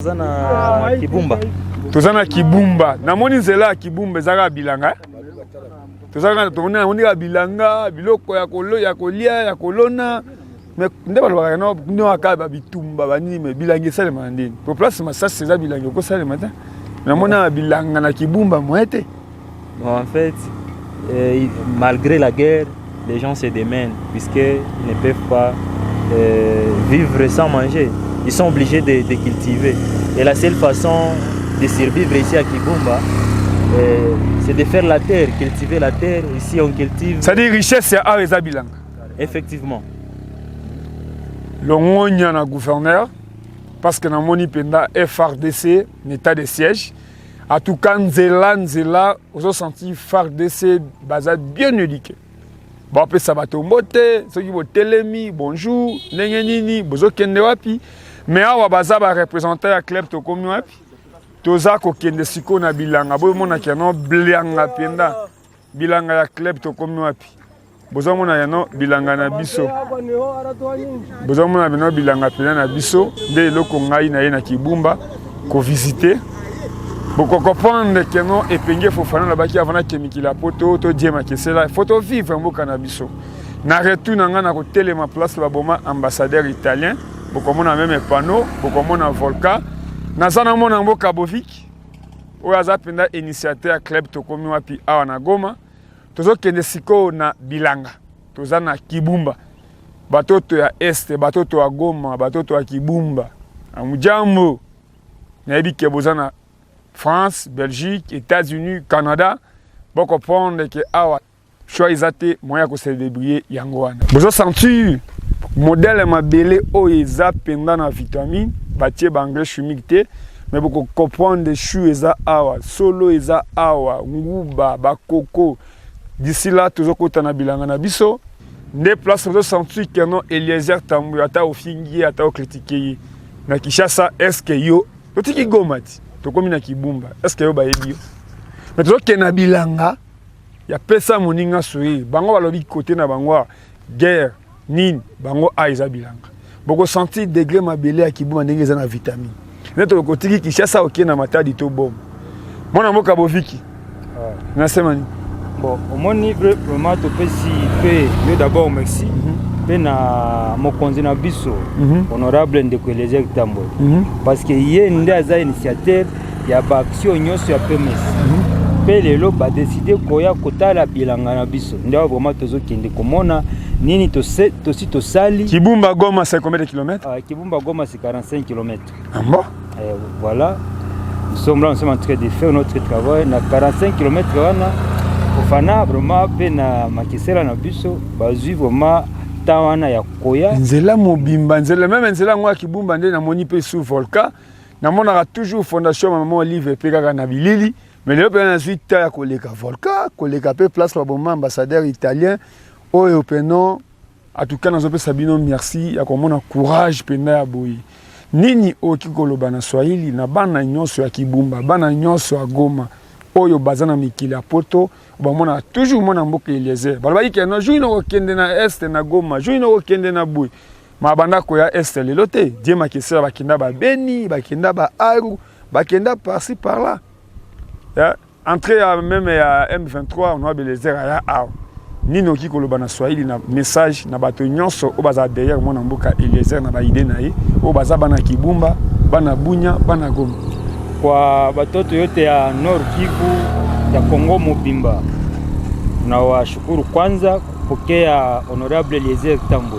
Tozana Kibumba. Tozana Kibumba. Namoni nzela Kibumba ezaka bilanga. Tozana tomona namoni bilanga, biloko ya kolo ya kolia ya kolona. Mais nde balobaka no akaba bitumba banini me bilanga sale mandini. Pour place masasi eza bilanga ko sale matin. Namona bilanga na Kibumba moete. Bon, en fait, malgré la guerre, les gens se démènent puisqu'ils ne peuvent pas vivre sans manger. Ils sont obligés de cultiver. Et la seule façon de survivre ici à Kibumba, c'est de faire la terre, cultiver la terre. Ici, on cultive. Ça dit richesse et art et bilanga. Effectivement. L'ongonia na gouverneur, parce que na moni penda FRDC, état de siège. En tout cas, Nzela, vous avez senti FRDC bazar bien éduqué. Bon, après ça va tomber, ceux qui vont télémi, bonjour, nengenini, bozo kende wapi. Mais awa baza ba représenter à club to komi wapi. Toza ko kende siko na bilanga, bo mona kiano bilanga penda. Bilanga ya club to komi wapi. Bozo mona yano bilanga na biso. Bozo mona bino bilanga penda na biso, nde loko ngai na ye na Kibumba ko visiter. Boko comprendre que non epenge fofana na baki avant que mikila poto to diema kesela photo vivre mboka na biso na retour na nga na ko telema place ba boma ambassadeur italien boko mona même panneau boko mona volcan na zana mona mboka bovik o aza penda initiateur club to komi wapi awa na Goma tozo kende siko na bilanga toza na Kibumba batoto ya este batoto ya Goma batoto ya Kibumba amujambo na ebike bozana France, Belgique, États-Unis, Canada, pour comprendre que awa choix isate moyen ko se débrouiller yango wana. Bozo sentir modèle mabele o eza penda na vitamine, batie bangre chimique te, mais pour comprendre des choux eza awa, solo eza awa, nguba, bakoko. D'ici là toujours kota na bilanga na biso, ne place bozo sentir que non Eliezer Tambwe ata ofingi ata o critiquer. Na Kinshasa est-ce que yo totiki gomati tokomi na Kibumba est-ce que yo bayebi mais tozoke na bilanga ya pesa moninga soyi bango balobi côté na bango guerre nini bango a eza bilanga boko sentir degré mabele ya Kibumba ndenge eza na vitamine neto kotiki Kinshasa oke na matadi to bom mona mboka boviki na semani bon omoni vraiment to pesi pe yo d'abord merci na mokonzi na biso honorable ndeko Eliezer Tambwe parce que ye nde aza initiateur ya ba action nyonso ya PMS pe lelo ba décider koya kotala bilanga na biso nde vraiment tozokende komona nini to sali. Kibumba Goma c'est combien de kilomètres? Kibumba Goma c'est 45 km. Ah bon? Voilà, nous sommes en train de faire notre travail na 45 km wana ofana vraiment pe na makesela na biso bazui vraiment wana ya koya nzela mobimba nzela même nzela ngwa Kibumba nde na moni pe sous volcan na mona toujours fondation maman Olive pe kaka na bilili mais le pe na suite ya koleka volcan koleka pe place ba bon ambassadeur italien oyo peno en tout cas nazo pe sabino merci ya komona courage pena ya boyi nini okikoloba na Swahili na bana nyonso ya Kibumba bana nyonso ya Goma oyo bazana mikili ya poto bamona toujours mona mboka Eliezer balobaki ke no jour no kende na est na Goma jour no kende na Boui ma banda ko ya est lelo te diema kesela bakenda ba Beni bakenda ba Aru bakenda par-ci par-là ya entrée même ya M23 on a Eliezer ya aw nino ki koloba na Swahili na message na bato nyonso o baza derrière mona mboka Eliezer na ba idée na ye o baza bana Kibumba bana Bunya bana Goma kwa batoto yote ya Nord Kivu ya Kongo Mobimba na washukuru kwanza kupokea honorable Eliezer Tambwe.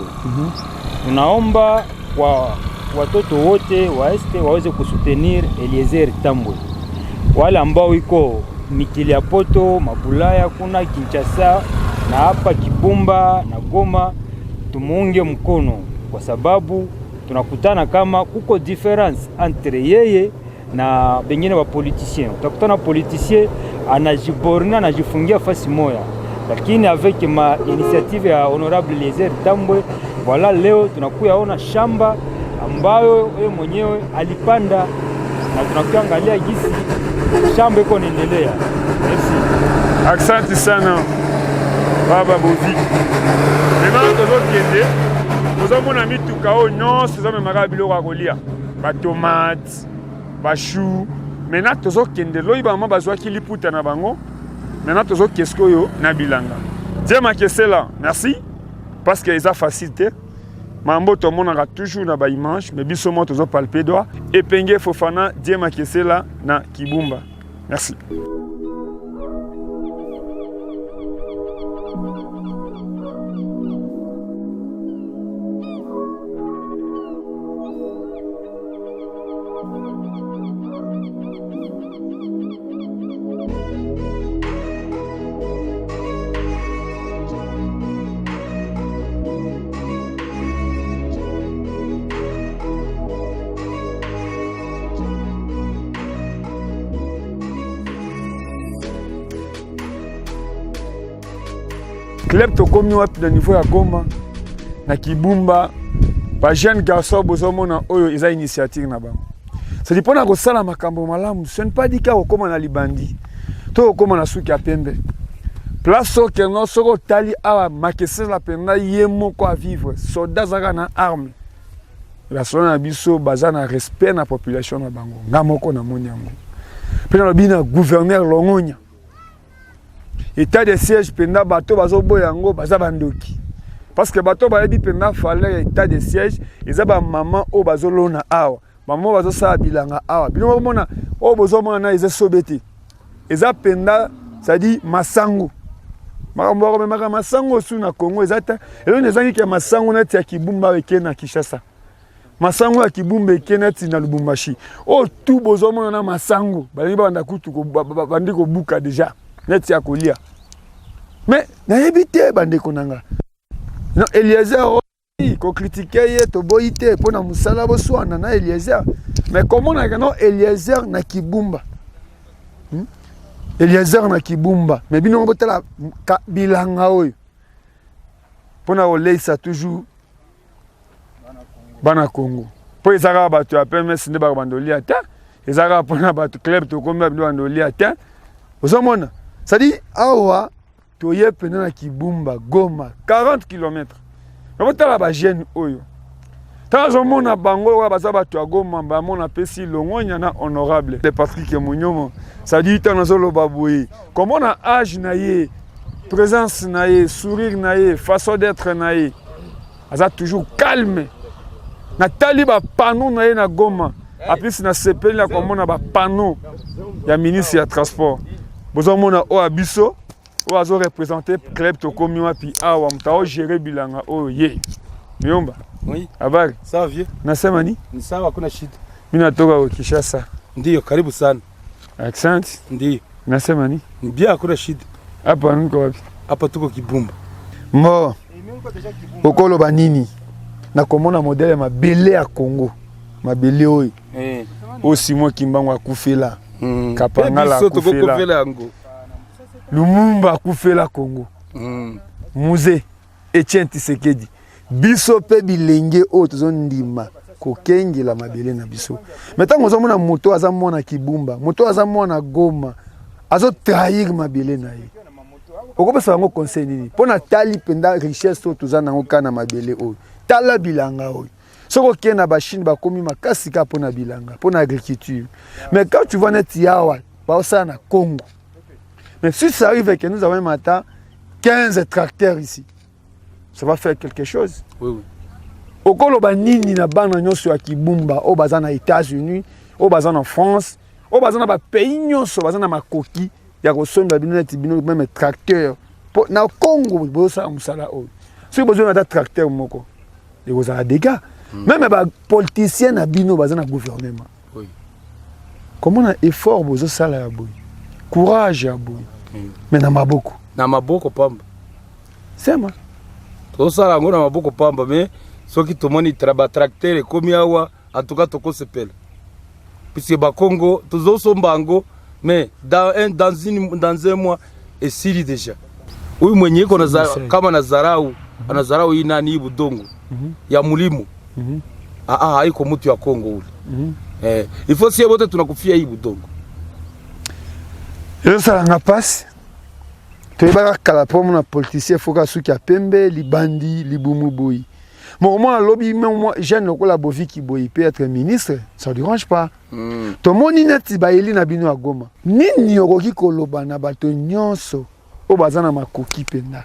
Tunaomba kwa watoto wote wa este waweze kusutenir Eliezer Tambwe. Wale ambao iko mikili ya poto, Mabulaya, kuna Kinshasa na hapa Kibumba na Goma tumuunge mkono kwa sababu tunakutana kama kuko difference entre yeye na bengine wa politicien. Utakutana politicien anajiborna anajifungia fasi moya, lakini avec ma initiative ya honorable Eliezer Tambwe voilà leo tunakuya ona shamba ambayo yeye mwenyewe alipanda na tunakuya angalia gisi shamba iko inaendelea. Merci. Asante sana baba Bovi. Lema tozokende tozomona mituka o nyonso ezomemaka biloko ya kolia ba tomate bashu. Maintenant tozo kende loyi ba mama bazwa ki liputa na bango. Maintenant tozo kesko yo na bilanga. Dieu m'a kessé là. Merci parce que ça facilité. Mambo to monaka toujours na ba image mais biso mo tozo palper doigt et Penge Fofana Dieu m'a kessé là na Kibumba. Merci. Club tokomi wapi na niveau ya Goma na Kibumba ba jeune garçon bozomona oyo eza initiative na bango. C'est dit pona ko sala makambo malamu, ce n'est pas dit ka okoma na libandi. To okoma na suki apembe. Place au Kenya soko tali awa makese la pena yemo ko vivre. Soldats zaka na arme. La sona biso bazana respect na population na bango. Ngamoko na monyango. Pena lobina gouverneur Longonya. État de siège penda bato bazo boyango baza bandoki parce que bato ba yebi penda fallait état de siège ezaba maman o bazo lona awa maman bazo sa bilanga awa bino mona o bozo mona na eza sobeti eza penda ça dit masango makambo ko mema masango su na Congo ezata elo nezangi ke masango na tia Kibumba weke na Kinshasa masango ya Kibumba weke na tina Lubumbashi o tout bozo mona na masango bali banda kutu ko bandi ko buka déjà net ya kolia mais na yebite bande konanga non Eliezer ko critiquer ye to boite pona musala bo swana na Eliezer mais comment na non Eliezer na Kibumba Eliezer na Kibumba mais bino botela bilanga oyo pona oleisa toujours bana Congo po ezaka bato ya PMS nde ba bandoli ata ezaka pona bato club to komba bino bandoli ata ozomona. Ça dit, awa, toye pena na Kibumba, Goma, 40 km. Mais tu as la jeune oyo. Tant mona bango wa bazaba to Goma, ba mona pesi Longonya na honorable. De Patrick Munyomo. Ça dit, tu as zolo baboué. Comment on a âge naie, présence naie, sourire naie, façon d'être naie. Aza toujours calme. Na taliba panneau naie na Goma. Après si na CP na comment on a ba panneau. Ya ministre ya transport. Bozomona o abiso o azo représenter club to komi wapi awa mtao gérer bilanga o ye Miomba. Oui. Habari? Sawa vie. Nasema ni? Ni sawa, hakuna shida. Mimi natoka Kinshasa. Ndiyo, karibu sana. Accent? Ndiyo. Nasema ni? Ni bien, hakuna shida. Hapa niko wapi? Hapa tuko Kibumba. Mo. Okolo banini? Na komona modele mabele ya Congo. Mabele oyi. Aussi moi Kimbango akufela. Kapangala akufela. Lumumba akufela Congo. Musée Etienne Tshisekedi. Biso pe bilenge o tozondima kokenge la mabele na biso. Metango zomona moto azamona Kibumba, moto azamona Goma. Azo trahir mabele na ye. Okopesa bango conseil nini? Pona tali penda richesse to tozana ngokana mabele o. Tala bilanga o. Soko kena ba Chine ba komi makasi ka pona bilanga, pona agriculture. Mais quand tu vois net yawa, ba osana Congo. Mais si ça arrive que nous avons maintenant 15 tracteurs ici, ça va faire quelque chose. Oui, oui. Okolo ba nini na bana nyonso ya Kibumba, o bazana États-Unis, o bazana France, o bazana ba pays nyonso bazana makoki ya kosomba bino net bino même tracteur. Na Congo bo sa musala o. Si besoin na tracteur moko, et vous avez des dégâts. Même les politiciens na bino bazana gouvernement. Oui. Comment on a effort bozo sala ya boy. Courage ya boy. Mais na maboko. Na maboko pamba. Sema. To sala ngona maboko pamba mais soki tomoni tracteur komi awa en tout cas toko sepela. Puisque ba Congo tozo sombango mais dans un mois et sili déjà. Huyu mwenye iko na kama nazarau anazarau hii nani budongo ya mulimu. Haiko mtu ya Congo ule. Il faut si wote tunakufia hii budongo. Yo sala nga passe. Toyebaka kala pomo na politicien foka suki ya pembe libandi libumu boyi. Moi, lobby, moi, jeune, le Bovi qui peut être ministre, ça ne dérange pas. Tout le monde est baili na bino agoma. Nini yoroki koloba na bato nyonso o bazana makoki penda.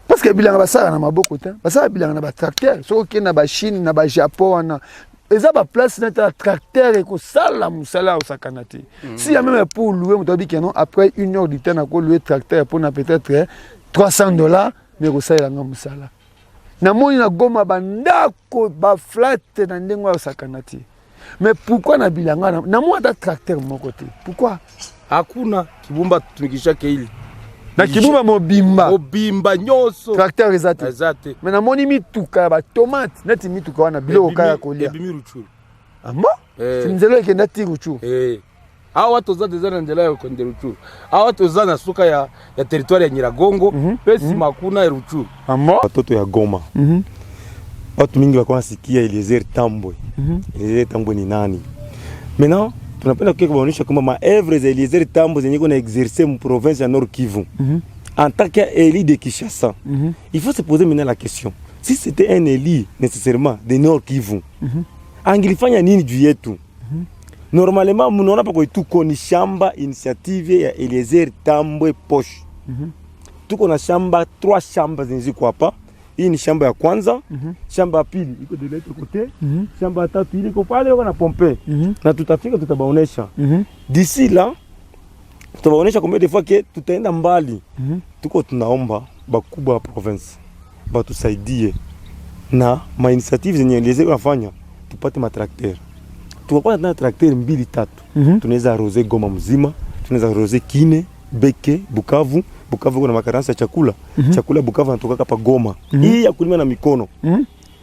Parce que bilanga basara na maboko te, basara bilanga na ba tracteur, so ke na ba Chine na ba Japon na eza ba place na tracteur et ko sala musala au sakanati. Si y a même pour louer on dit que non après 1 heure du temps na ko louer tracteur pour na peut-être $300 mais ko sala nga musala. Na moni na goma bandako ba flat na ndengo au sakanati. Mais pourquoi na bilanga na moi da tracteur mon côté? Pourquoi? Hakuna kibumba tumikisha keili. Na kibumba mobimba. Mobimba nyoso. Tracteur ezate. Ezate. Mais na moni mituka ba tomate, neti mituka wana bilo kaya kolia. Ebimi ruchuru. Amo? Sinzelo ekenda ti ruchuru. Awa toza deja na ndela ya konde ruchuru. Awa toza na suka ya territoire ya Nyiragongo, pesi makuna ya ruchuru. Amo? Watoto ya Goma. Watu mingi wako nasikia Eliezer Tambwe. Eliezer Tambwe ni nani? Maintenant, tunapenda kuonyesha kwamba maevre za Eliezer Tambwe zenye kuna exercer mu province ya Nord Kivu. En tant qu'élu de Kinshasa, il faut se poser maintenant la question. Si c'était un élu nécessairement de Nord Kivu, angilifanya nini juu yetu? Normalement, mnaona pa tuko ni shamba initiative ya Eliezer Tambwe Poche. Tuko na shamba 3 shamba zinziko hapa. Hii ni shamba ya kwanza, shamba ya pili iko de l'autre côté, shamba ya tatu iko pale wana pompe. Na tutafika tutabaonesha. D'ici là, tutabaonesha combien de fois que tutaenda mbali. Tuko tunaomba bakubwa wa province batusaidie na ma initiative zenye Eliezer wanafanya tupate matrakter. Tukapata na trakter 2-3. Tunaweza arroser Goma mzima, tunaweza arroser Kine, Beke, Bukavu. Bukavu kuna makaransa ya chakula. Chakula Bukavu natoka hapa Goma. Hii ya kulima na mikono.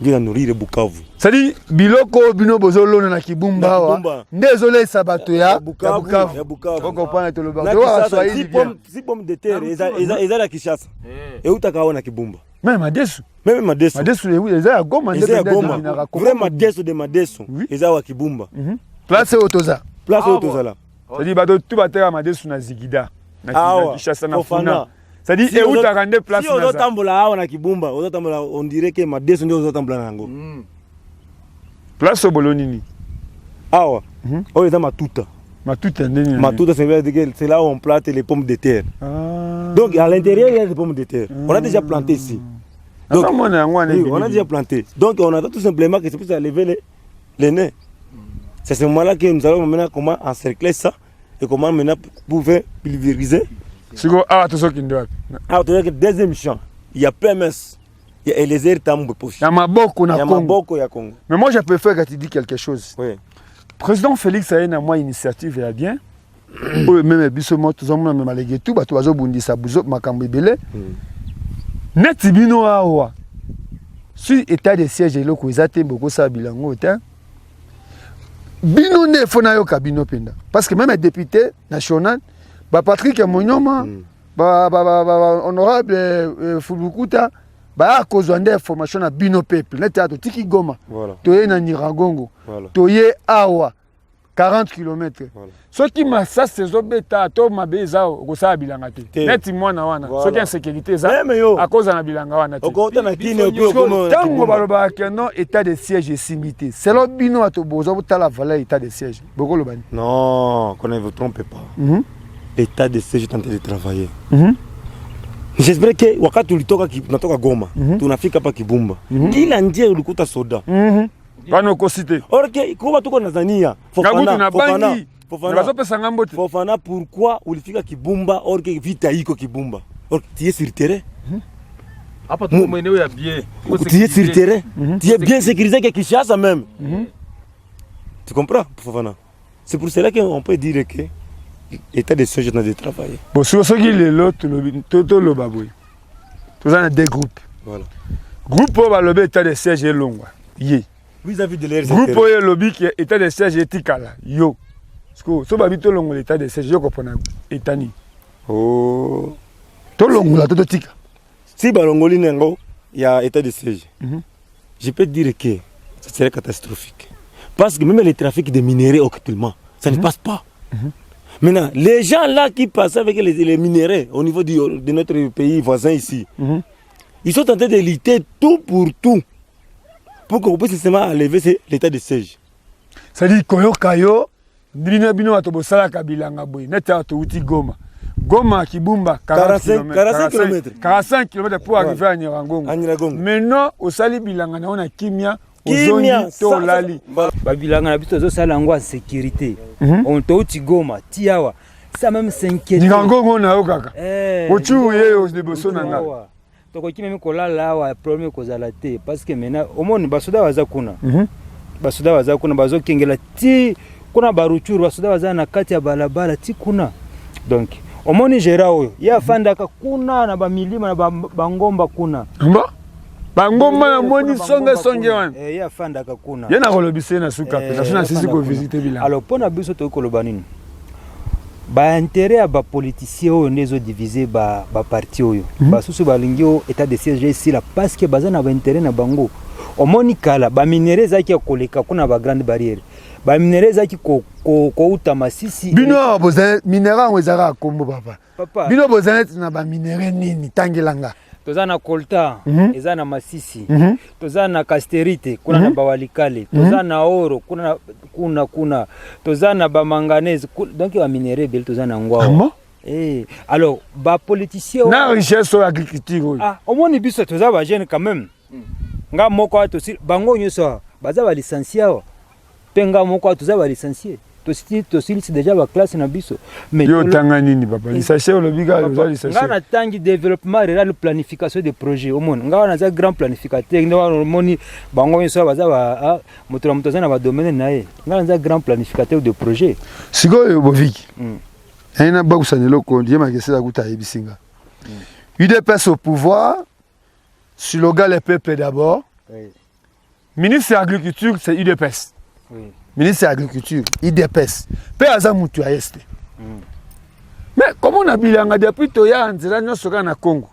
Ndio nurire Bukavu. Sadi biloko bino bozolona na kibumba hawa. Ndezole sabato ya Bukavu. Ya Bukavu. Koko pana toloba. Kwa Swahili bien. Si pomme de terre eza la Kinshasa. Et utakaona kibumba. Même Madesu. Même Madesu. Madesu eza ya Goma eza ya Goma. Vraiment Madesu de Madesu. Eza wa kibumba. Place otoza. Place otoza là. Sadi bato tu batera Madesu na Zigida. Na Kinshasa na Funa. Ça dit, et où tu as rendu place? Si on tambola awa na kibumba, on dirait que Madesu ndio ozotambola nango. Place au Bolonini. Awa. Oh, eza matuta. Matuta ndeni. Matuta c'est là où on plante les pommes de terre. Donc à l'intérieur il y a des pommes de terre. On a déjà planté ici. Donc on a déjà planté. Donc on attend tout simplement que c'est pour lever les nez. C'est à ce moment-là que nous allons maintenant comment encercler ça et comment maintenant pouvoir pulvériser. Siko to soki ndo wapi? To soki deuxième champ. Il y a PMS. Il y a Eliezer Tambwe Poche. Il y a Maboko na Congo. Il y a Maboko ya Congo. Mais moi je préfère que tu dis quelque chose. Oui. Président Félix a une moi initiative ya bien. Même biso mo tozomona même alege tout bato bazobundisa buzo makambo ebele. Neti bino awa. Si état de siège eloko ezate boko sa bilango ta. Bino ne fona yo kabino penda. Parce que même un député national Patrick Monyoma, honorable Fulukuta, a kozwa nde information na bino peuple. Neta to tiki Goma. Toye na Nyiragongo. Toye awa 40 km. Soki masa sezo beta to mabeza okosala bilanga te. Neti mwana wana. Soki insécurité za akoza na bilanga wana te. Okota na kine okoma. Tango baloba que non état de siège est simité. C'est lo bino atoboza botala valeur état de siège. Boko lobani. Non, qu'on ne vous trompe pas. L'état de siège est en train de travailler. J'espère que wakati ulitoka tunatoka Goma, tunafika hapa Kibumba. Kila njia ulikuta soda. Bano kosite. Okay, kuba tuko Tanzania. Fofana, pourquoi ulifika Kibumba or que vita iko Kibumba? Or tu es sur terrain. Hapa tuko maeneo ya bien. Tu es sur terrain. Tu es bien sécurisé que Kinshasa même. Tu comprends, Fofana? C'est pour cela qu'on peut dire que l'état de siège est en train de travailler. Bon, si vous avez l'autre, tout le baboui. Vous avez deux groupes. Voilà. Groupe pour le état de siège est long. Vis-à-vis de l'air. Groupe pour le lobby qui est état de siège est tikala. Yo. Parce que si vous avez tout long l'état de siège, vous comprenez. Etani. Oh. Tout long là, tout tika. Si balongoli nengo, il y a état de siège. Je peux dire que ça serait catastrophique. Parce que même le trafic de minerais actuellement, ça ne passe pas. Maintenant, les gens là qui passent avec les minéraux au niveau de notre pays voisin ici, ils sont en train de lutter tout pour tout pour qu'on puisse seulement enlever l'état de siège. C'est-à-dire Koyokayo, bino atobosala kabilanga boy, neta atouti Goma. Goma Kibumba 45 km pour arriver à Nyiragongo. Maintenant, au sali bilanga na ona kimia, ozongi to lali. Ba bilanga na biso zo sala ngwa sécurité. On touti Goma, tiawa. Ça même s'inquiète. Nyiragongo na okaka. Ochu ye de bosonanga. Toko kimi kolala wa problème kozala te parce que maintenant au monde basoda wazakuna. Basoda wazakuna bazo kengela ti kuna baruchuru basoda wazana kati ya balabala ti kuna. Donc omoni gera oyo ya fandaka kuna na bamilima na bangomba kuna. Bangomba na moni songe wana. Ya fandaka kuna. Yena kolobise na suka pesa sina sisi ko visiter bila. Alors pona biso to koloba nini? Ba intérêt à ba politicien oyo nezo diviser ba parti oyo. Ba susu balingi o état de siège ici là parce que bazana ba intérêt na bango. Omoni kala ba minéraux zaki ya koleka kuna ba grande barrière. Ba minéraux zaki ko uta masisi. Bino boza minéraux wezara kombo papa. Bino boza na ba minéraux nini tangilanga. Tozana coltan, ezana masisi. Tozana casterite, kuna na bawalikale. Tozana oro, kuna. Tozana ba manganèse, donc ba minéraux bel tozana ngwa. Alors ba politicien na richesse sur l'agriculture. Omoni biso toza ba jeune quand même. Nga moko ato bango nyoso baza ba licencié. Penga moko toza ba licencié. Tosili c'est déjà la classe na biso. Mais yo tanganini papa, licencié le biga yo licencié. Nga na tangi développement rural planification des projets au monde. Nga na za grand planificateur, nga moni bango nyoso baza ba moto na ba domaine nae. Nga na za grand planificateur de projet. Sikoyo boviki. Aina ba kusanelo ko ndiema kesa kuta ebisinga. UDPS au pouvoir, slogan les peuples d'abord. Oui. Ministre de l'Agriculture, c'est UDPS. Oui. Ministre de l'Agriculture, UDPS. Pe aza mutu a este. Mais comment on a bilanga depuis toya nzela nyoso na Congo.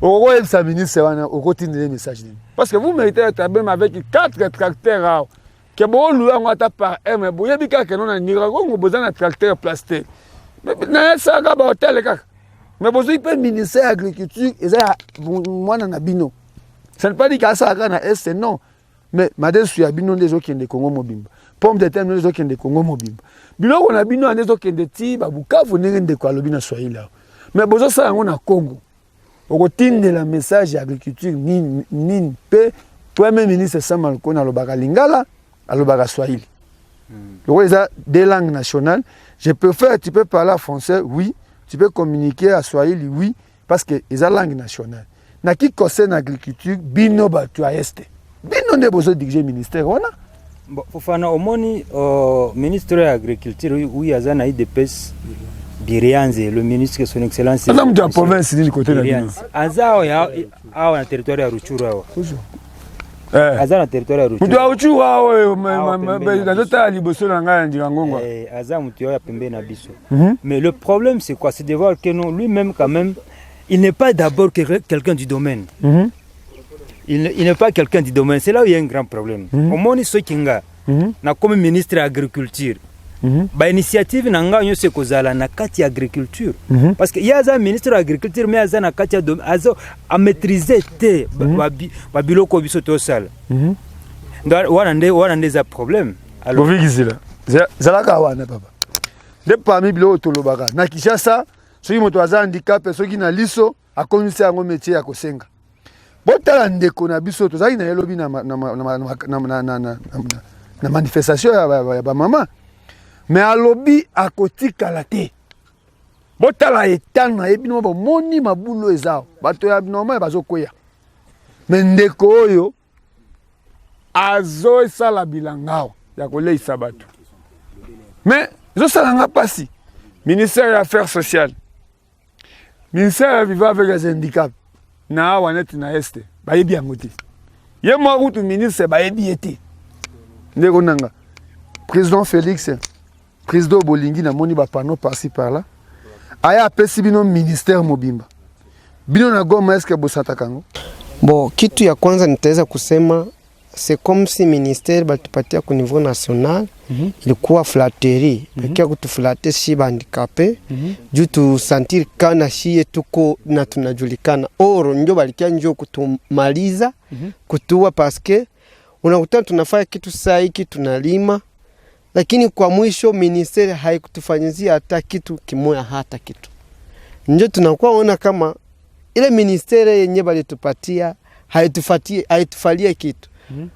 Oko sa ministre wana oko tindele message. Parce que vous méritez d'être même avec 4 tracteurs. Que bon louer ngata par mais boye bika que non na Nyiragongo besoin de tracteur plastique. Mais na ça ga ba hotel kaka. Mais vous avez le ministère de l'Agriculture, et ça, moi, na bino. Ça ne veut pas dire que ça na est, non. Mais madame, je suis à bino des gens qui ont des Congo mobimba. Pomme de terre, des gens qui ont des Congo mobimba. Bino, on a bino des gens qui ont des petits, babuka, vous n'avez pas de quoi le bino soit là. Mais vous avez ça, on a Congo. On retient de la message d'agriculture, ni pe, premier ministre Samal Kona, le baga lingala, le baga swahili. Donc, il y a des langues nationales. Je préfère, tu peux parler français, oui. Tu peux communiquer à Swahili, oui, parce que c'est la langue nationale. Na qui concerne l'agriculture, bino batu a este. Bino ne besoin de diriger ministère, on a. Bon, fofana omoni ministre de l'agriculture, oui, azana IDPS Birianze, le ministre de son excellence. Azam de la province du côté de la Azao ya na territoire ya Ruchuru awa. Aza na territoire ya Ruchuru. Mutu Ruchuru awa, mais dans liboso na nga Nyiragongo. Aza mutu ya pembe na biso. Mais le problème c'est quoi? C'est de voir que non, lui-même quand même, il n'est pas d'abord quelqu'un du domaine. Il n'est pas quelqu'un du domaine. C'est là où il y a un grand problème. Au moins ce kinga na comme ministre de l'agriculture. Ba initiative na nga nyose kozala na kati ya agriculture parce que yaza ministre de l'agriculture mais yaza na kati ya azo a maîtriser te ba biloko biso to sala wana ndeza problème alors bovigizila zalaka wana papa de parmi biloko to lobaka na Kinshasa soki moto aza handicap soki na liso akomisa yango métier ya kosenga botala ndeko na biso to zaki na yelobi na manifestation ya ba mama. Mais à lobby à côté kalate. Botala etana ebino ba moni mabulo ezao. Bato ya normal bazo koya. Mais ndeko oyo azo sala bilangao ya koleisa bato. Mais zo sala nga pasi. Ministère des Affaires sociales. Ministère vivant avec les handicaps. Na wanet na este. Ba yebi yangote. Ye mo rutu ministre ba yebi ete. Ndeko nanga. Président Félix président Bolingi na moni ba panneau par-ci par-là. Aya apesi bino ministère mobimba. Bino na Goma eske bosata kango? Bon, kitu ya kwanza nitaweza kusema c'est comme si ministère batupatia ku niveau national ilikuwa flatterie. Bakia kutuflatter si handicapé. Juu tu sentir kana shie tuko na tunajulikana. Oro ndio balikia njoo kutumaliza kutua parce que Unakuta tunafanya kitu saa hiki tunalima, lakini kwa mwisho ministeri haikutufanyizia hata kitu kimoja, hata kitu. Ndio tunakuwa ona kama ile ministeri yenye balitupatia haitufalia kitu.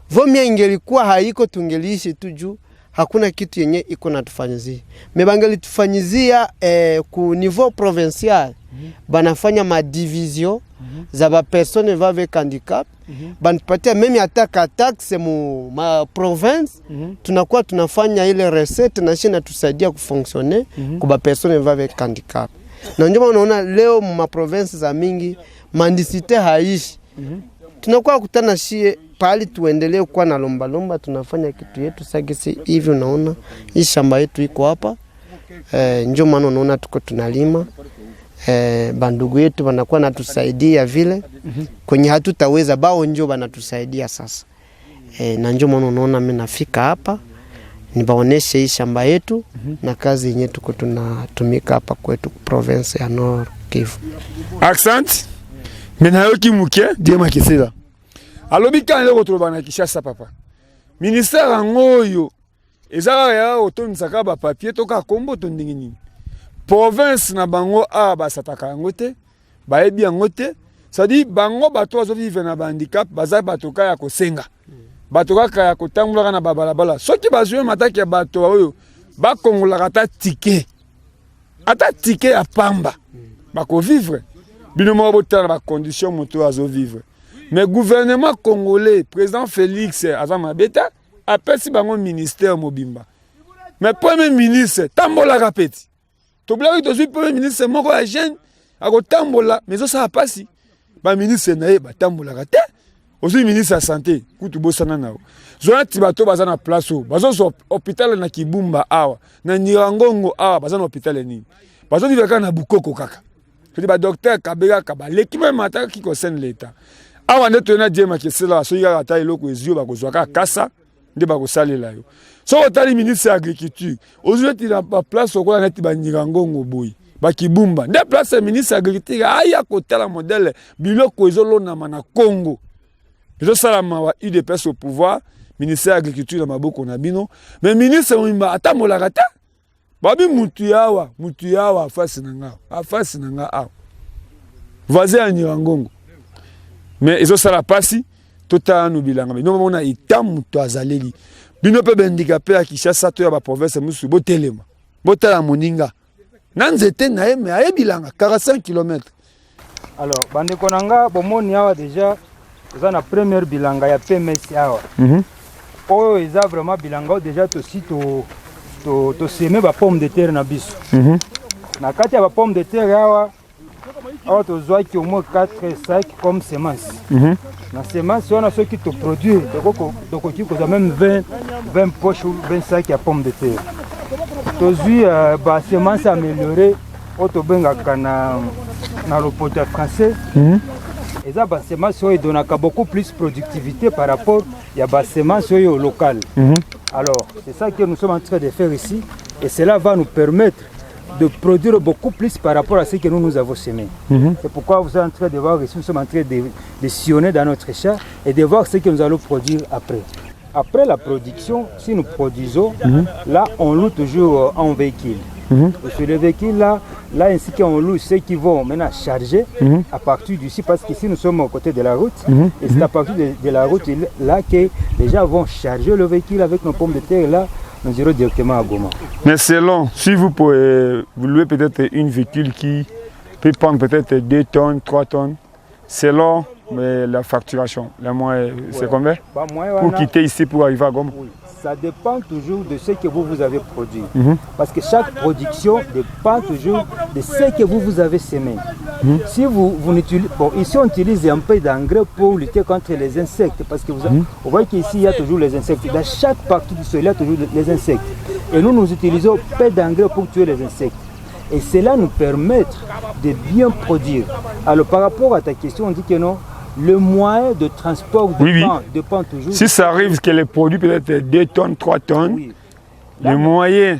Vomia ingelikuwa haiko tungeliishi tu juu hakuna kitu yenye iko natufanyizia. Mebangeli tufanyizia ku niveau provincial banafanya ma division za ba personnes avec handicap. Banatupatia meme ataka taxe mu ma province. Tunakuwa tunafanya ile recette na shina tusaidia kufonctionner kwa ba personnes avec handicap. Na ndio unaona leo mu ma province za mingi mandicité haishi. Tunakuwa kutana shie pali tuendelee kuwa na lomba tunafanya kitu yetu sagisi hivi. Unaona hii shamba yetu iko hapa, njoo maana unaona tuko tunalima, bandugu yetu wanakuwa natusaidia vile kwenye hatutaweza, bao njoo banatusaidia sasa. Na njoo maana unaona mimi nafika hapa nibaoneshe hii shamba yetu na kazi yenyewe tuko tunatumika hapa kwetu province ya Nord Kivu. Accent menayoki muke Diema Kisila alobi kan le kotroba na Kinshasa papa ministère angoyo ezala ya otonisaka ba papier toka kombo to ndingi nini province na bango a basataka ngote baebi ngote sadi bango bato azo vivre na handicap baza batoka ya kosenga batoka ya kotamula na babalabala soki bazwe mataki ya bato oyo bakongola kata ticket ya pamba bako vivre bino mo botala ba condition moto azo vivre. Mais gouvernement congolais, président Félix Azama Beta, appelle si bango ministère mobimba. Mais premier ministre, tambola rapeti. To blague to premier ministre moko ya jeune, ako tambola, mais ça pas si. Ba ministre na ba tambola rate. Aussi ministre de santé, kutu bosana nao. Zona tibato bazana place o, bazo so hôpital na Kibumba awa, na Nirangongo awa, bazana hôpital ni. Bazo viveka na Bukoko kaka. C'est ba docteur Kabega Kaba, l'équipe mata qui concerne l'état. Awa ndeto na Diema Kisila so yaka ta eloko ezio ba kozwaka kasa nde ba kosalela yo. So otali ministre de l'agriculture, aujourd'hui na place okola neti ba Nirangongo boyi. Ba Kibumba, nde place ministre de l'agriculture aya kotala modèle biloko ezolona na Congo. Ezo sala mawa UDPS au pouvoir, ministère de l'agriculture na maboko na bino, mais ministre mwimba atamola kata. Babi mutu yawa afasi na nga awa. Vaze ya Nirangongo. Mais ezo sala pasi tota no bilanga. Bino mona ita mutu azaleli. Bino pe handicapé ya Kinshasa to ya ba province musu botelema. Botala moninga. Nanzete na ye me aye bilanga 45 km. Alors bande konanga bomoni awa déjà eza na première bilanga ya PMS awa. Oyo eza vraiment bilanga déjà to sito to semer ba pomme de terre na biso. Na kati ya ba pomme de terre awa to zwa ki au moins 4 sacs comme semence. Na semence on a ce qui te produit donc qui cause même 20 poches ou 20 sacs ya pomme de terre. To zui ba semence améliorée to benga kana na le potager français. Et ça ba semence oyo donaka beaucoup plus productivité par rapport ya ba semence oyo local. Alors, c'est ça que nous sommes en train de faire ici et cela va nous permettre de produire beaucoup plus par rapport à ce que nous avons semé. C'est pourquoi vous êtes en train de voir ici, nous sommes en train de sillonner dans notre champ et de voir ce que nous allons produire après. Après la production, si nous produisons, là on loue toujours en véhicule. Sur le véhicule là ainsi qu'on loue ceux qui vont maintenant charger à partir d'ici, parce qu'ici nous sommes aux côtés de la route et c'est à partir de la route là que les gens vont charger le véhicule avec nos pommes de terre là, nous irons directement à Goma. Mais selon, si vous pouvez, vous louez peut-être une véhicule qui peut prendre peut-être 2 tonnes, 3 tonnes, selon la facturation, la moyenne, c'est combien pour quitter ici pour arriver à Goma? Ça dépend toujours de ce que vous avez produit. Parce que chaque production dépend toujours de ce que vous avez semé. Si vous n'utilisez bon, ici on utilise un peu d'engrais pour lutter contre les insectes. Parce que vous voyez qu'ici il y a toujours les insectes. Dans chaque partie du sol il y a toujours les insectes. Et nous utilisons peu d'engrais pour tuer les insectes. Et cela nous permet de bien produire. Alors par rapport à ta question, on dit que non. Le moyen de transport dépend toujours. Si ça arrive que les produits peut-être 2 tonnes, 3 tonnes, le moyen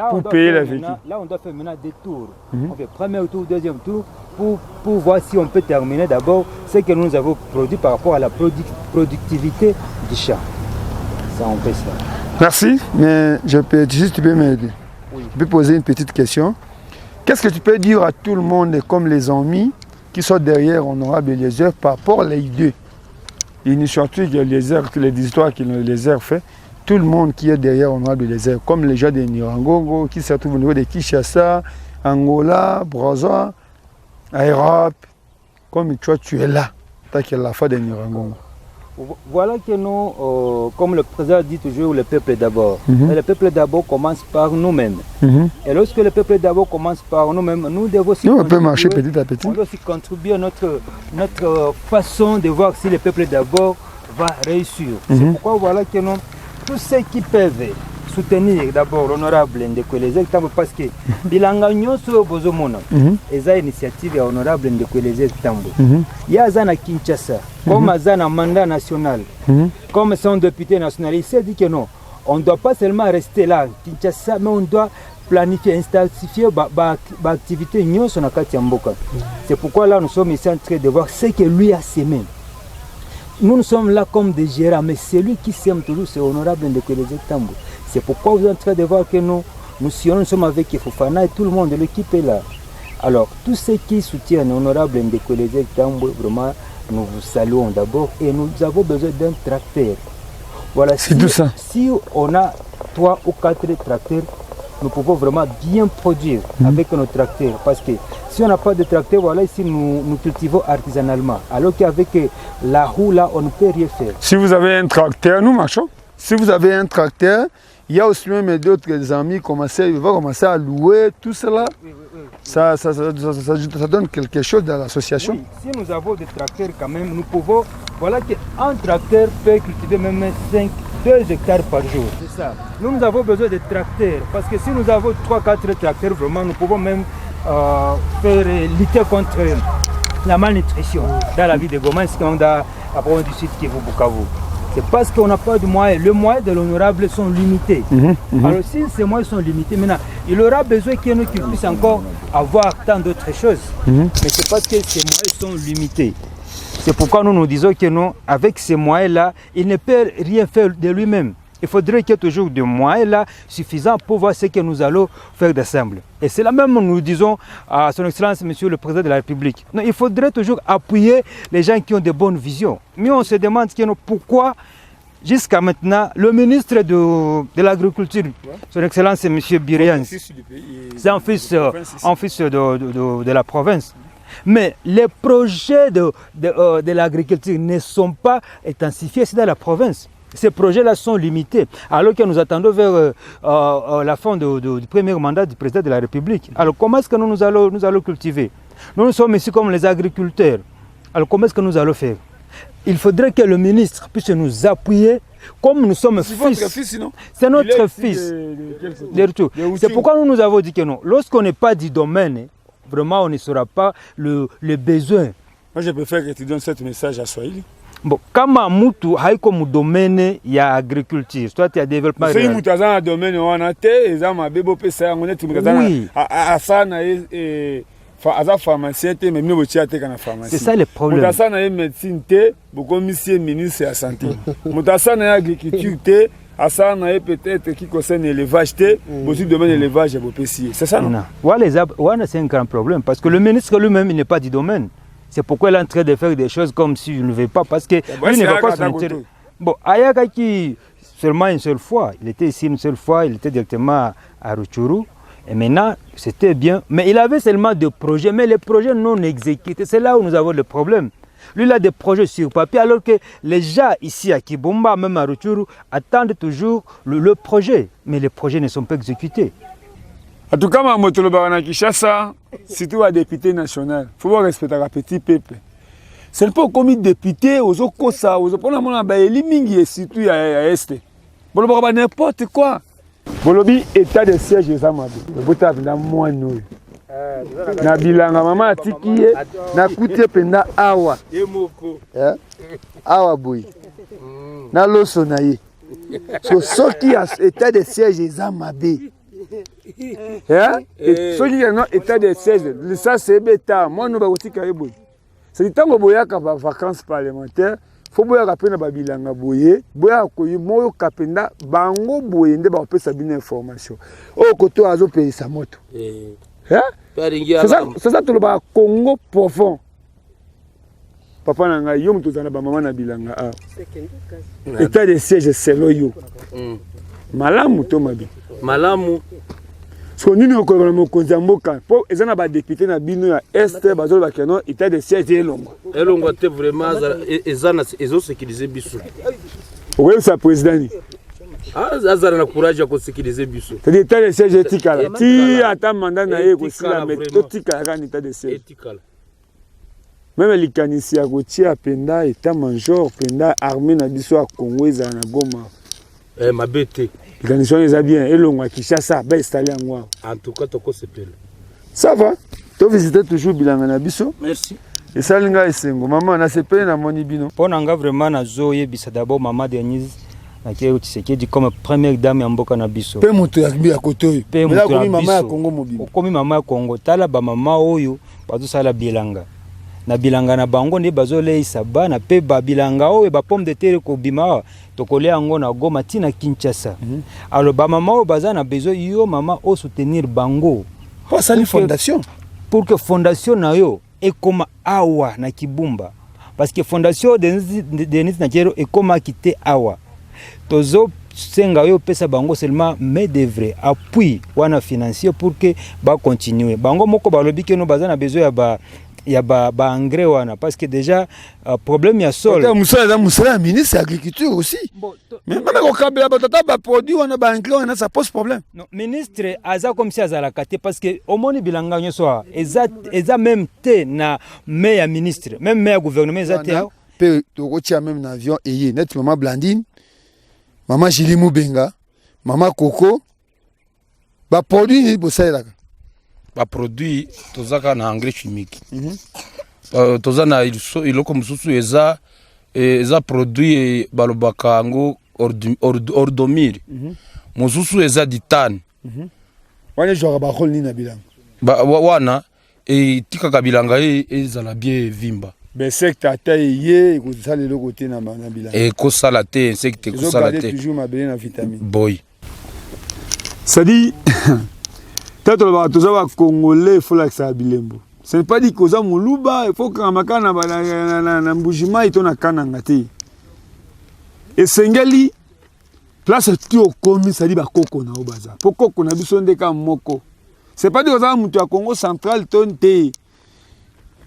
pour payer la véhicule. Là, on doit faire maintenant des tours. On fait premier tour, deuxième tour, pour voir si on peut terminer d'abord ce que nous avons produit par rapport à la productivité du champ. Ça, on fait ça. Merci, mais juste tu peux m'aider. Oui. Je peux poser une petite question. Qu'est-ce que tu peux dire à tout le monde, comme les amis qui sont derrière Honorable Eliezer par rapport aux deux initiatives les histoires que Eliezer fait, tout le monde qui est derrière Honorable Eliezer, comme les gens de Nirangongo, qui se trouvent au niveau de Kinshasa, Angola, Brazza, Europe, comme toi tu es là, tant qu'il y a la foi de Nirangongo. Voilà que nous, comme le président dit toujours, le peuple d'abord. Le peuple d'abord commence par nous-mêmes. Et lorsque le peuple d'abord commence par nous-mêmes, nous devons aussi on peut marcher petit à petit. On doit aussi contribuer à notre façon de voir si le peuple d'abord va réussir. C'est pourquoi voilà que nous, tous ceux qui peuvent soutenir d'abord l'honorable Ndeko Eliezer Tambo, parce que bilanga nyonso bozomona eza initiative ya honorable Ndeko Eliezer Tambo. Ya azana Kinshasa, comme azana mandat national, comme son député national, il s'est dit que non, on ne doit pas seulement rester là Kinshasa, mais on doit planifier, intensifier l'activité nyonso na kati ya mboka. C'est pourquoi là nous sommes ici en train de voir ce que lui a semé. Nous sommes là comme des gérants, mais celui qui sème toujours, c'est honorable Ndeko Eliezer Tambo. C'est pourquoi vous êtes en train de voir que nous sommes avec Fofana et tout le monde, l'équipe est là. Alors, tous ceux qui soutiennent honorable Ndeko Eliezer Tambo, vraiment, nous vous saluons d'abord et nous avons besoin d'un tracteur. Voilà, c'est tout ça. Si on a 3 ou 4 tracteurs, nous pouvons vraiment bien produire avec nos tracteurs. Parce que si on n'a pas de tracteur, voilà, ici nous cultivons artisanalement. Alors qu'avec la roue là, on ne peut rien faire. Si vous avez un tracteur, nous marchons. Si vous avez un tracteur, il y a aussi même d'autres amis qui vont commencer à louer tout cela. Oui. Ça donne quelque chose dans l'association. Oui, si nous avons des tracteurs quand même, nous pouvons, voilà qu'un tracteur peut cultiver même 2 hectares par jour. C'est ça. Nous avons besoin de tracteurs parce que si nous avons 3-4 tracteurs, vraiment, nous pouvons même faire lutter contre la malnutrition dans la ville de Goma, ce qu'on a à propos du sud Kivu Bukavu. C'est parce qu'on n'a pas de moyens. Les moyens de l'honorable sont limités. Alors si ces moyens sont limités, maintenant, il aura besoin qu'il puisse encore avoir tant d'autres choses. Mais c'est parce que ces moyens sont limités. C'est pourquoi nous nous disons que nous, avec ces moyens-là, il ne peut rien faire de lui-même. Il faudrait qu'il y ait toujours des moyens là suffisants pour voir ce que nous allons faire d'ensemble. Et c'est là même que nous disons à son Excellence, Monsieur le Président de la République. Non, il faudrait toujours appuyer les gens qui ont de bonnes visions. Mais on se demande pourquoi, jusqu'à maintenant, le ministre de l'Agriculture, son Excellence, Monsieur Birians, c'est un fils de la province. Mais les projets de l'agriculture ne sont pas intensifiés dans la province. Ces projets-là sont limités, alors que nous attendons vers la fin du premier mandat du président de la République. Alors comment est-ce que nous allons cultiver? Nous sommes ici comme les agriculteurs. Alors comment est-ce que nous allons faire? Il faudrait que le ministre puisse nous appuyer comme nous sommes fils. Votre fils, non? C'est notre fils. C'est pourquoi nous avons dit que non. Lorsqu'on n'est pas du domaine, vraiment on ne saura pas le besoin. Moi je préfère que tu donnes ce message à Swahili. Bon, kama mutu haiko mu domaine ya agriculture, soit ya développement rural. Si mutu azana domaine wana te, eza mabebo pesa yango neti mukazana asana aza pharmacien te mais mino botia te kana pharmacie. C'est ça le problème. Mutu asana médecine te, bokomisie ministre ya santé. Mutu asana agriculture te, asana peut-être qui concerne l'élevage te, aussi domaine élevage ya bopesi. C'est ça non? Non. Wana c'est un grand problème parce que le ministre lui-même il n'est pas du domaine. C'est pourquoi il est en train de faire des choses comme s'il ne veut pas, parce que lui ne veut pas se mettre. Bon, Ayaka qui seulement une seule fois, il était ici une seule fois, il était directement à Rutshuru, et maintenant c'était bien, mais il avait seulement des projets, mais les projets non exécutés, c'est là où nous avons le problème. Lui il a des projets sur papier, alors que les gens ici à Kibumba, même à Rutshuru, attendent toujours le projet, mais les projets ne sont pas exécutés. En tout cas, Mamotolo Barana Kinshasa, surtout à député national, il faut respecter le petit peuple. C'est pas comme député, aux Okosa, aux Opona Mona Baelimingi et surtout à Est. Bon, n'importe quoi. Bolobi, état de siège des Amabé. Le bota vient moins nous. Na bilanga maman atikiye, na kutie penda awa. Awa boy. Na loso na ye. So qui a état de siège des Amabé. Ceux qui ont état de 16, ça c'est bêta. Moi, nous avons aussi carré. C'est du temps que nous avons vacances parlementaires. faut boya kapena babilanga boye boya koyi moyo kapenda bango boye nde ba pesa bine information o koto azo pesa moto c'est ça tout le ba Congo profond papa nanga yo mutu zana ba mama na bilanga a état de siège c'est loyo malamu to mabi malamu so nini okoba na mokonzi ya mboka po eza na badepute na bino ya este bazoloba keno état de siège elongwa te vraiment ezosécurize biso okoyebisa président azala na courage ya kosécurize biso c'est-à-dire état de siège etikala ti ata mandat na ye ekosila me totikala kaka na état de siège même likanisi ya kotia penda état major penda armée na biso ya Congo ezala na Goma mabe te likanisi wana eza bien elongwa Kinshasa bainstalle yango awa en tout cas tokosepela ça va tovisite toujours bilanga na biso merci esali ngai esengo mama nasepeli namoni bino mpo na nga vraiment nazoyebisa d'abord mama Denise Nakeye Tshisekedi comme première dame ya mboka na biso mpe moto ya kote oyo mpe moto ya mama ya Congo mobimba okomi mama ya Congo tala bamama oyo bazosala bilanga na bilanga na bango nde bazoleisa bana mpe babilanga oyo bapomme de terre kobima tokolia yango na Goma tina Kinshasa alors bamama oyo baza na besoin yo mama o soutenir bango osali fondation pour que fondation na yo ekoma awa na Kibumba parce que fondation Denis Nakero ekoma kite awa tozo senga yo pesa bango seulement mais de vrai appui wana financier pour que ba continuer bango moko balobi que no baza na besoin ya ba engrais wana parce que déjà problème ya sol musala ministre de l'agriculture aussi mais même ko kabela batata ba produit wana ba engrais wana ça pose problème non ministre aza comme si azala kate parce que au moni bilanga nyoso eza même te na mais ya ministre même mais ya gouvernement eza te pe to kotia même na avion eye net maman Blandine maman Julie Mubenga maman Coco ba produit bosala baproduit tozaka na engrais chimique toza na iloko mosusu eza produit balobaka yango ordomir mosusu eza ditane wana ezwaka barole nini na bilanga wana etikaka bilanga ezala bien evimba insecte ata eye ekosala eloko te na bilanga ekosala te insecte ekosala te toujours mabele na vitamine boy c'est-à-dire toza Congolais, il faut lakisa bilembo. Ce n'est pas dit que za muluba, il faut que makana na mbujima itona kananga te. Et sengeli place tout komi ça dit ba koko na obaza. Po koko na biso ndeka moko. C'est pas dit que za mutu ya Congo central tonte.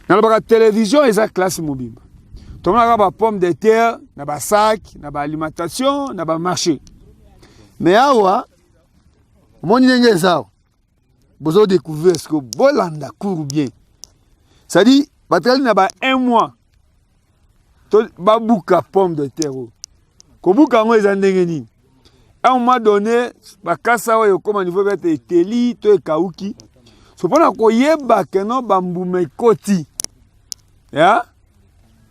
Na la télévision eza classe mobimba. Tomona ba pomme de terre, na ba sac, na ba alimentation, na ba marché. Mais awa moni ndenge zao vous découvrir ce que Bolanda court bien. Ça dit, batali na ba 1 mois. To ba buka pomme de terre. Ko buka ngo ezandenge nini. À un moment donné, ba kasa wa yokoma niveau bete eteli to ekauki. So pona ko yeba keno bambume koti. Ya?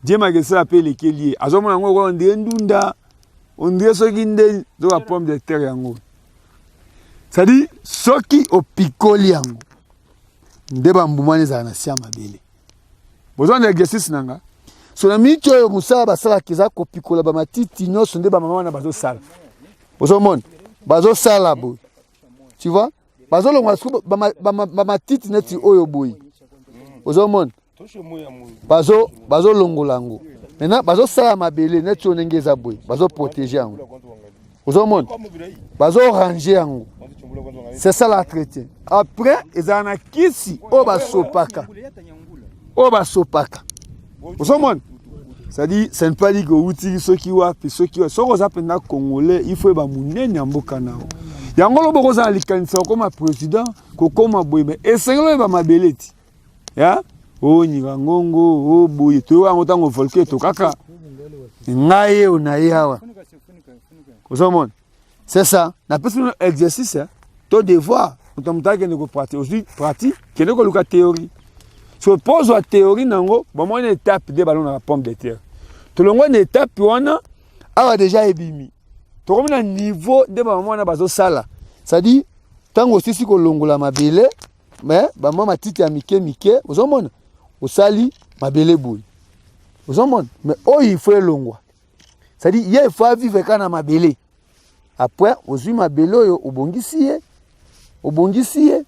Diema ke ça appelle lekeli. Azomona ngo ko ndenda. Ondie soki nde do ba pomme de terre yango. Ça dit, ceux qui au picoli yango, nde bambumani za na sia mabele. Besoin d'exercice nanga. So na micho yo musala basala kiza ko pikola ba matiti nyonso nde ba mama na bazo sala. Bozo mon, bazo sala boy. Tu vois? Bazo longa ba matiti neti oyo boy. Bozo mon. Bazo longolango. Maintenant bazo sala mabele neti onengeza boy. Bazo protéger yango. Bozo mon. Bazo ranger yango. C'est ça la traité. Après, ils en ont kisi oba sopaka. Oba sopaka. Vous savez, ça dit, c'est ne pas dit que outil ceux qui wa puis ceux qui wa. Ceux qui appellent Congolais, il faut ba munene amboka nao. Yangolo boko za likanisa comme président, comme boybe. Et c'est là ba mabeleti. Ya? Oh nyinga ngongo, oh boye to wa ngotango volke to kaka. Ngaye onayawa. Vous savez, c'est ça. Na personne exercice hein. Ton devoir, nous avons pratique aussi pratique, qui est la théorie. Si on pose la théorie, nango, bon moi une étape de ballon dans la pomme de terre. Tout le monde une étape on a déjà ébimi. Tout le monde un niveau de maman na bazo sala. Ça dit tant aussi si ko longola mabele, mais ba mama titi ya mike, vous au sali mabele boy. ozomona mais oyo il faut elongwa c'est-à-dire ye il faut vivre kana mabele après ozwi mabele oyo obongisi ye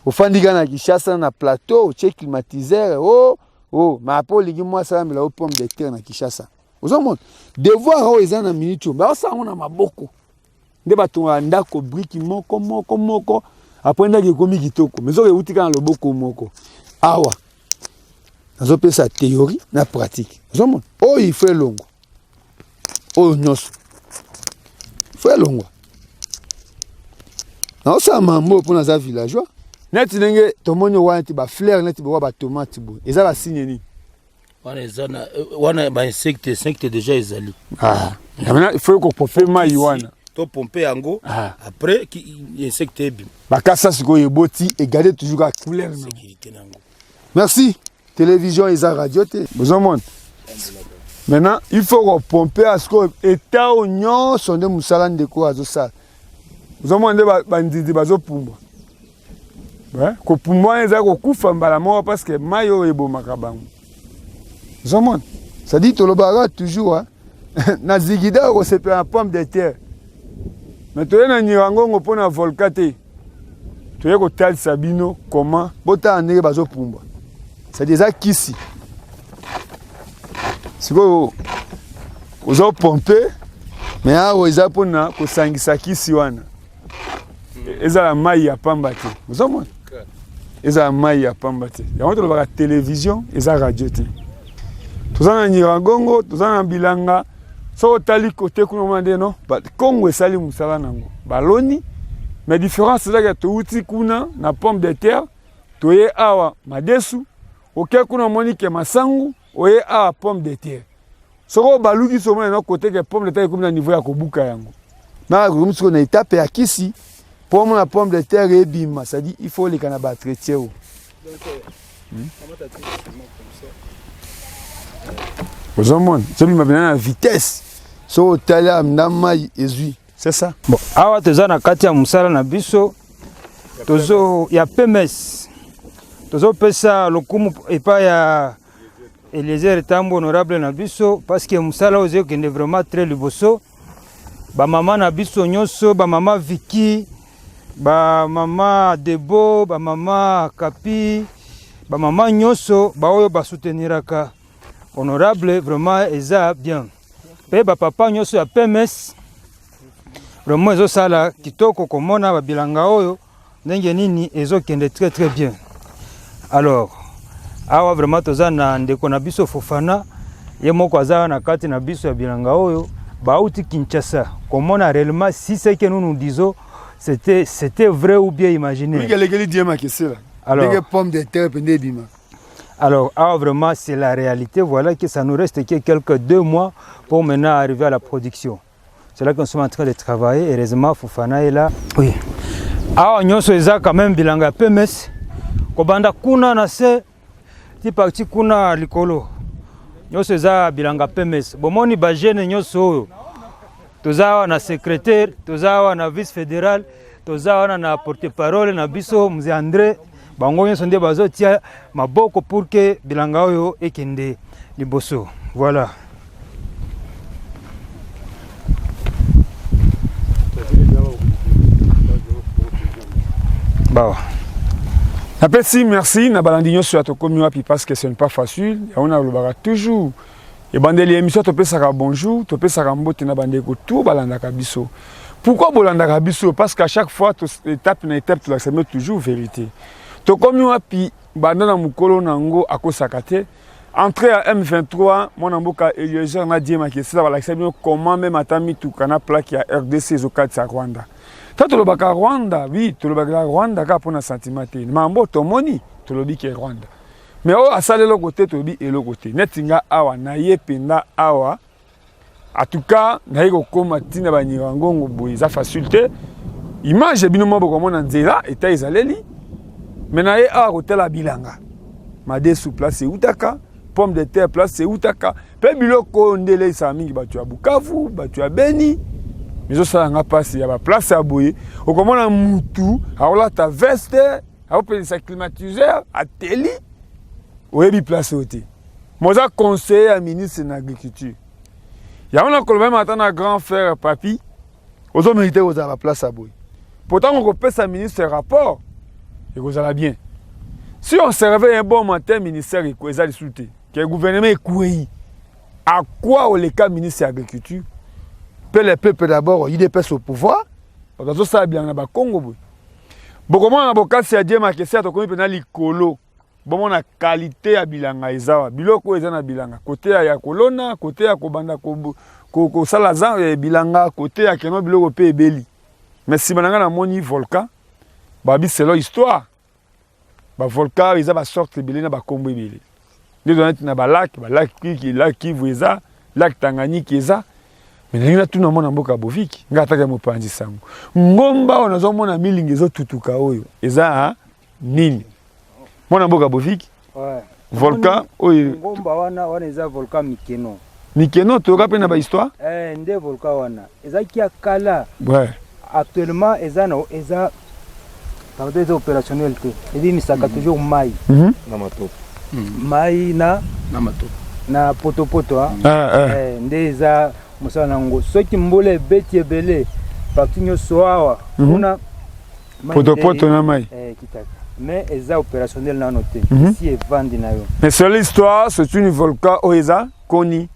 ofandika na Kinshasa na plateau otie climatiseur mais après olingi mwasi alamela o pomme de terre na Kinshasa ozomona devoir oyo eza na minute oyo baosango na maboko nde batonga ndako briki moko après ndako ekomi kitoko mais soki euti kaka na loboko moko awa nazopesa théorie na pratique ozomona oyo il faut elongwa oyo nyonso faut elongwa naosala mambo mpo naza villageois neti ndenge tomoni wana ti bafleur neti bowa batomate boye eza basigne nini wana bainsecte déjà ezali maintenant il faut kopompe mai wana topompe yango après insecte ebima bakasa sikoyo eboti egarde toujours ka couleur sécurité nango. Merci télévision eza radio te bozomona maintenant il faut kopompe asiko eta o nyonso nde mosala ndeko azosala bozomona nde bandidi bazopumba kopumba wana eza kokufa mbala moko parce que mai oyo ebomaka bango bozomona c'est-à-dire tolobaka toujours na zigida okosepela na pomme de terre mais toye na nyirangongo mpo na volka te toye kotalisa bino comment botala ndenge bazopumba c'est-à-dire eza kisi sikoyo ozopompe mais awa eza mpona kosangisa kisi wana ezala mai ya pamba te ozomona ezala mai ya pamba te yango tolobaka télévision eza radio te toza na nyirangongo toza na bilanga soki otali kote kuna omona nde no kongo esali mosala nango baloni mais différence ezaka touti kuna na pomme de terre toye awa madesu oke kuna omoni ke masangu oye awa pomme de terre soko baluki so omona no kote ke pomme de terre ekomi na niveau ya kobuka yango naka kokomi siko na etape ya kisi mpo omona pomme de terre ebima c'est-à-dire il faut oleka na baentretien o ozomona zobima bina na vitesse so otali amna mai ezwi c'est ça bon awa toza na kati ya mosala na biso tozo ya PMS tozopesa lokumu epai ya Eliezer Tambo honorable na biso parce que mosala oyo ezokende vraiment très liboso bamama na biso nyonso bamama Viki bamama Debo bamama Kapi bamama nyonso baoyo basouteniraka honorable vraiment eza bien pe bapapa nyonso ya PMS vraiment ezosala kitoko komona babilanga oyo ndenge nini ezokende très très bien alors awa vraiment toza na ndeko na biso Fofana ye moko aza na kati na biso ya bilanga oyo bauti Kinshasa komona réellement si ce que nous disons c'était vrai ou bien imaginé. Alors pomme de terre bima. Alors, vraiment, c'est la réalité. Voilà que ça nous reste que quelques 2 mois pour maintenant arriver à la production. C'est là que nous sommes en train de travailler. Heureusement, Fofana est là. Oui. Alors, nous sommes quand même bilanga PMS. Kobanda kuna na se ti parti kuna likolo. Nous sommes bilanga PMS. Bomoni ba jeune nyoso. Toza na secrétaire, toza na vice fédéral, toza na porte-parole na biso Mzee André. Bango nyonso nde bazotia maboko pour que bilanga oyo ekende liboso. Voilà. Bah. Napesi merci na balandi nyonso ya tokomi wapi parce que ce n'est pas facile. On a le toujours. Et bandeli émission topesaka bonjour, topesaka mbote na bandeko tout balandaka biso. Pourquoi bolandaka biso? Parce qu'à chaque fois étape na étape tu l'acceptes toujours vérité. Tokomi wapi bandana mukolo nango akosaka te. Entrée à M23, mon mboka Eliezer na diema ki ça va l'accepter comment même atami tukana plaque ya RDC zokati ya Rwanda. Tato lobaka Rwanda, oui, to lobaka Rwanda ka pona sentiment te. Mambo tomoni to lobiki Rwanda. Mais oh asale le côté to bi et le côté. Netinga awa na yependa awa. En tout cas, na yeko koma tina banyirangongo boye za facilité. Image bino mabo komona nzela eta ezaleli. Mais na ye awa kotela bilanga. Made sous place utaka, pomme de terre place utaka. Pe biloko ndele sa mingi batu ya Bukavu, batu ya Beni. Mais ça nga passe ya ba place ya boye. Okomona mutu, aola ta veste, aopeli sa climatiseur, ateli. Oyebi place oti. Moza conseiller à ministre de l'agriculture. Il y a un problème maintenant à grand frère papi. Aux hommes militaires aux à la place à boy. Pourtant on repère sa ministre rapport et vous allez bien. Si on servait un bon matin ministère et quoi ça discuter que le gouvernement est coué. À quoi au cas ministre de l'agriculture peut le peuple d'abord il dépêche au pouvoir. On doit ça bien na Congo. Beaucoup moins avocat c'est à dire ma question to komi pena likolo. Bon na qualité ya bilanga ezawa. Biloko eza na bilanga. Côté ya kolona, côté ya kobanda ko salazan bilanga, côté ya keno biloko pe ebeli. Mais si bananga na moni volcan, babi c'est leur histoire. Ba volcan eza ba sorte ebele na ba kombo ebele. Nde donati na ba lac qui lac Kivu eza, lac Tanganyika eza. Mais na tout na mona mboka boviki, ngata ka mopanzi sango. Ngomba onazo mona milingi zo tutuka oyo. Eza nini? Mona mboka boviki? Ouais. Volcan oyo. Ngomba wana eza volcan Mikeno. Mikeno to ka pe na ba histoire? Nde volcan wana. Eza ki akala. Ouais. Actuellement eza pardon, eza opérationnel te. Ebi misaka toujours mai. Na matope. Mai na matope. Na poto hein. Nde eza mosala nango. Soki mbole beti ebele parti nyonso awa. Kuna poto na mai. Kitaka. Mais eza opérationnel na noté. Ici est vandi na yo. Mais sur l'histoire, c'est une volcan oeza koni.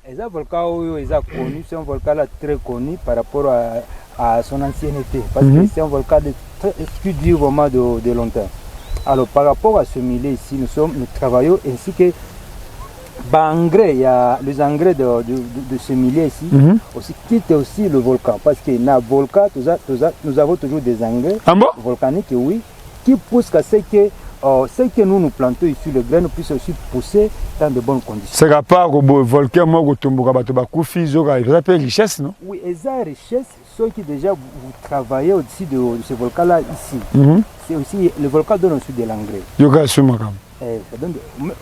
Eza volcan oyo eza connu, c'est un volcan là très connu par rapport à son ancienneté parce que c'est un volcan qui dure vraiment de longtemps. Alors par rapport à ce milieu ici, nous travaillons ainsi que engrais, il y a les engrais de ce milieu ici, aussi quitte aussi le volcan parce que dans le volcan, nous avons toujours des engrais volcaniques, oui, qui poussent à ce que nous plantons ici, le grain puisse aussi pousser dans de bonnes conditions. C'est rapport au volcan, moi, je suis richesse, non? Oui, et ça, richesse, ceux qui déjà vous travaillez au-dessus de ce volcan-là ici, c'est aussi, le volcan donne aussi de l'engrais.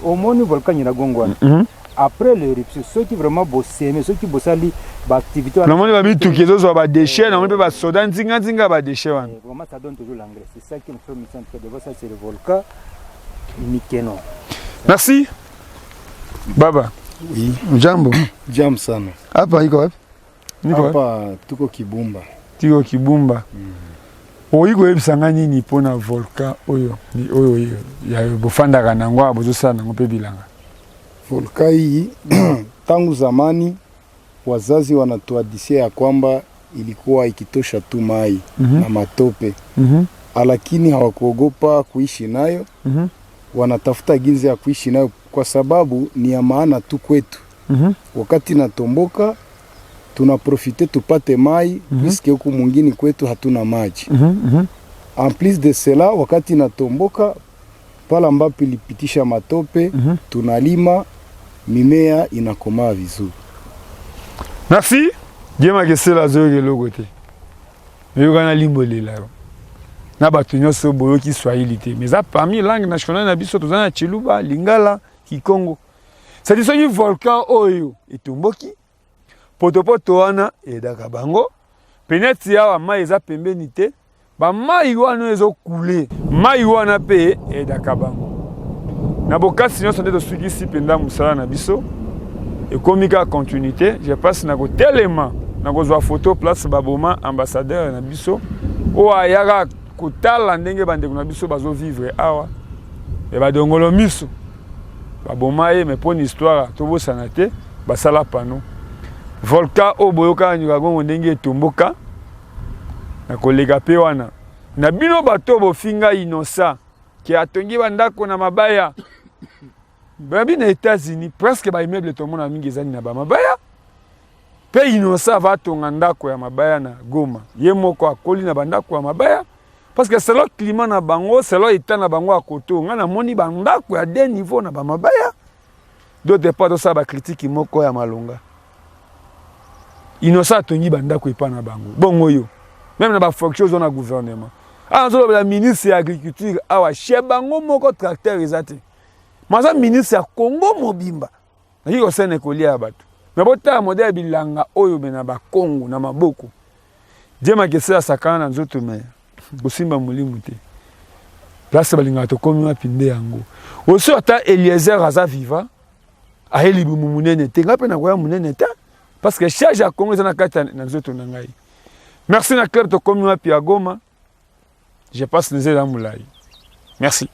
Au moins, le volcan, il y a un après l'éruption, ceux qui vraiment bossent, ceux qui bossent l'activité. Normalement, il y a des déchets, normalement, il y a des sodas, il y a des déchets. Vraiment, ça donne toujours l'engrais. C'est ça qui nous fait mission de voir ça, c'est le volcan Mikeno. Merci. Baba. Oui. Jambo. Jam sana. Hapa iko wapi? Hapa tuko Kibumba. Tuko Kibumba. Oiko ebisanga nini pona volcan oyo? Ni oyo ya bofandaka nango abozosala nango pe bilanga. Volcan hii tangu zamani wazazi wanatuhadisia ya kwamba ilikuwa ikitosha tu mai na matope. Lakini hawakuogopa kuishi nayo. Wanatafuta ginzi ya kuishi nayo kwa sababu ni ya maana tu kwetu. Wakati natomboka tunaprofite tupate mai puisque huku mwingine kwetu hatuna maji. En plus de cela, wakati natomboka pala ambapo ilipitisha matope tunalima, mimea inakomaa vizuri. Merci. Diema kesela zoge logote. Yogana limbole la. Na bato nyonso boyoki Swahili te. Mais ça parmi langue nationale na biso tozana Chiluba, Lingala, Kikongo. C'est dit soki volcan oyo etomboki. Potopoto wana edaka bango. Peneti ya mai eza pembeni te. Ba mai wana ezo couler. Mai wana pe edaka bango. Na bokasi nyonso nde tosukisi penda musala na biso. Ekomika continuité, je passe na ko telema na ko zwa photo place baboma ambassadeur na biso. O ayaka kotala ndenge bandeko na biso bazo vivre awa. E ba dongolo miso. Baboma ye me poni histoire to bosana te, basala pano. Volcan o boyoka nyuka gongo ndenge etomboka. Na kolega pe wana. Na bino bato bofinga inosa ki atongi bandako na mabaya. Babi na États-Unis presque ba immeuble to mona mingi ezali na ba mabaya. Pe inosa va tonga ndako ya mabaya na Goma. Ye moko akoli na bandako ya mabaya parce que c'est le climat na bango, c'est le état na bango a koto. Nga na moni bandako ya deux niveaux na ba mabaya. D'autres pas de ça ba critique moko ya malonga. Inosa tongi bandako epa na bango. Bongo yo. Même na ba fonction zona gouvernement. Ah zo la ministre de l'agriculture awa shebango moko tracteur ezate. Maza ministre ya Congo mobimba. Na yiko sene kolia bato. Mais bota modèle bilanga oyo bena ba Congo na maboko. Diema kesela sakana na nzoto me. Bosimba mulimu te. Place balinga to komi mapinde yango. Oso ata Eliezer aza viva. aye libumu munene te nga pe na koya munene te parce que charge ya Congo eza na kati na nzoto na ngai. Merci na Claire tokomi wapi ya Goma. Je passe les ailes à Moulay. Merci.